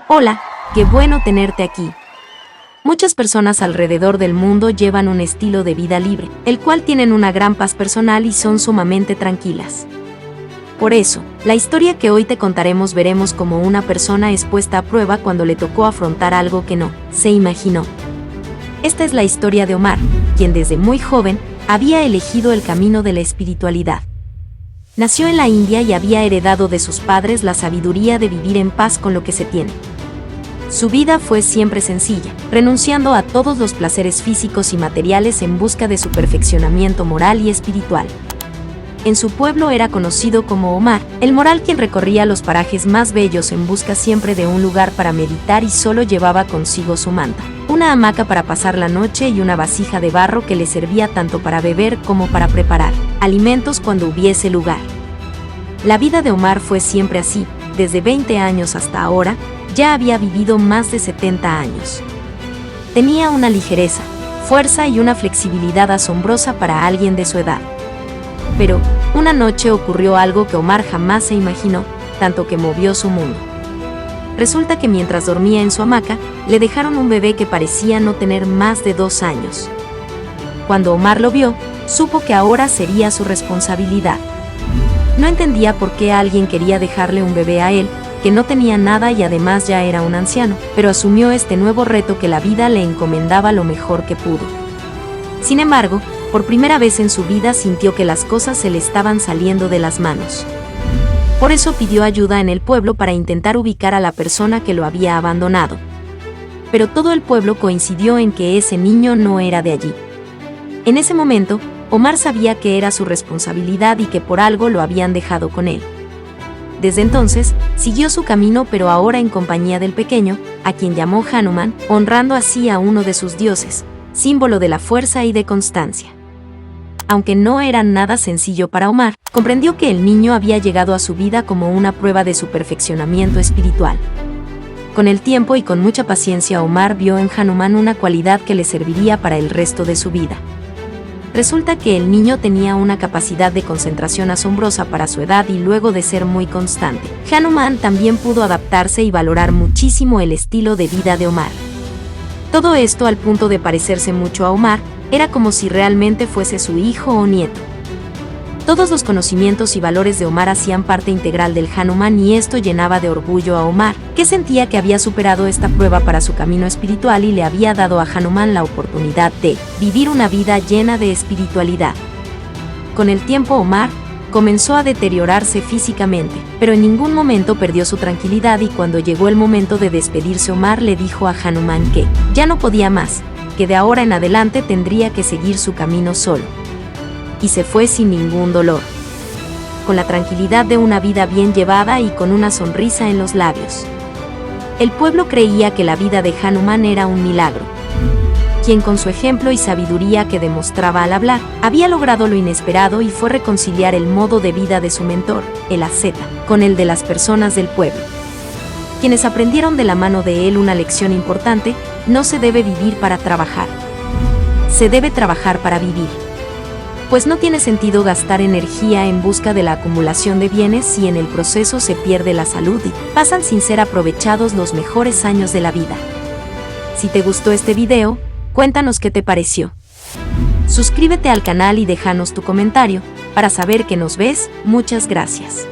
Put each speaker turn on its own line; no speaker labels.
Hola, qué bueno tenerte aquí. Muchas personas alrededor del mundo llevan un estilo de vida libre, el cual tienen una gran paz personal y son sumamente tranquilas. Por eso, la historia que hoy te contaremos veremos cómo una persona es puesta a prueba cuando le tocó afrontar algo que no se imaginó. Esta es la historia de Omar, quien desde muy joven había elegido el camino de la espiritualidad. Nació en la India y había heredado de sus padres la sabiduría de vivir en paz con lo que se tiene. Su vida fue siempre sencilla, renunciando a todos los placeres físicos y materiales en busca de su perfeccionamiento moral y espiritual. En su pueblo era conocido como Omar, el moral, quien recorría los parajes más bellos en busca siempre de un lugar para meditar y solo llevaba consigo su manta, una hamaca para pasar la noche y una vasija de barro que le servía tanto para beber como para preparar alimentos cuando hubiese lugar. La vida de Omar fue siempre así, desde 20 años hasta ahora. Ya había vivido más de 70 años. Tenía una ligereza, fuerza y una flexibilidad asombrosa para alguien de su edad. Pero, una noche ocurrió algo que Omar jamás se imaginó, tanto que movió su mundo. Resulta que mientras dormía en su hamaca, le dejaron un bebé que parecía no tener más de 2 años. Cuando Omar lo vio, supo que ahora sería su responsabilidad. No entendía por qué alguien quería dejarle un bebé a él, que no tenía nada y además ya era un anciano, pero asumió este nuevo reto que la vida le encomendaba lo mejor que pudo. Sin embargo, por primera vez en su vida sintió que las cosas se le estaban saliendo de las manos. Por eso pidió ayuda en el pueblo para intentar ubicar a la persona que lo había abandonado. Pero todo el pueblo coincidió en que ese niño no era de allí. En ese momento, Omar sabía que era su responsabilidad y que por algo lo habían dejado con él. Desde entonces, siguió su camino, pero ahora en compañía del pequeño, a quien llamó Hanuman, honrando así a uno de sus dioses, símbolo de la fuerza y de constancia. Aunque no era nada sencillo para Omar, comprendió que el niño había llegado a su vida como una prueba de su perfeccionamiento espiritual. Con el tiempo y con mucha paciencia, Omar vio en Hanuman una cualidad que le serviría para el resto de su vida. Resulta que el niño tenía una capacidad de concentración asombrosa para su edad y luego de ser muy constante, Hanuman también pudo adaptarse y valorar muchísimo el estilo de vida de Omar. Todo esto al punto de parecerse mucho a Omar, era como si realmente fuese su hijo o nieto. Todos los conocimientos y valores de Omar hacían parte integral del Hanuman y esto llenaba de orgullo a Omar, que sentía que había superado esta prueba para su camino espiritual y le había dado a Hanuman la oportunidad de vivir una vida llena de espiritualidad. Con el tiempo Omar comenzó a deteriorarse físicamente, pero en ningún momento perdió su tranquilidad y cuando llegó el momento de despedirse Omar le dijo a Hanuman que ya no podía más, que de ahora en adelante tendría que seguir su camino solo. Y se fue sin ningún dolor, con la tranquilidad de una vida bien llevada y con una sonrisa en los labios. El pueblo creía que la vida de Hanuman era un milagro, quien con su ejemplo y sabiduría que demostraba al hablar, había logrado lo inesperado y fue reconciliar el modo de vida de su mentor, el asceta, con el de las personas del pueblo. Quienes aprendieron de la mano de él una lección importante: no se debe vivir para trabajar. Se debe trabajar para vivir. Pues no tiene sentido gastar energía en busca de la acumulación de bienes si en el proceso se pierde la salud y pasan sin ser aprovechados los mejores años de la vida. Si te gustó este video, cuéntanos qué te pareció. Suscríbete al canal y déjanos tu comentario para saber que nos ves. Muchas gracias.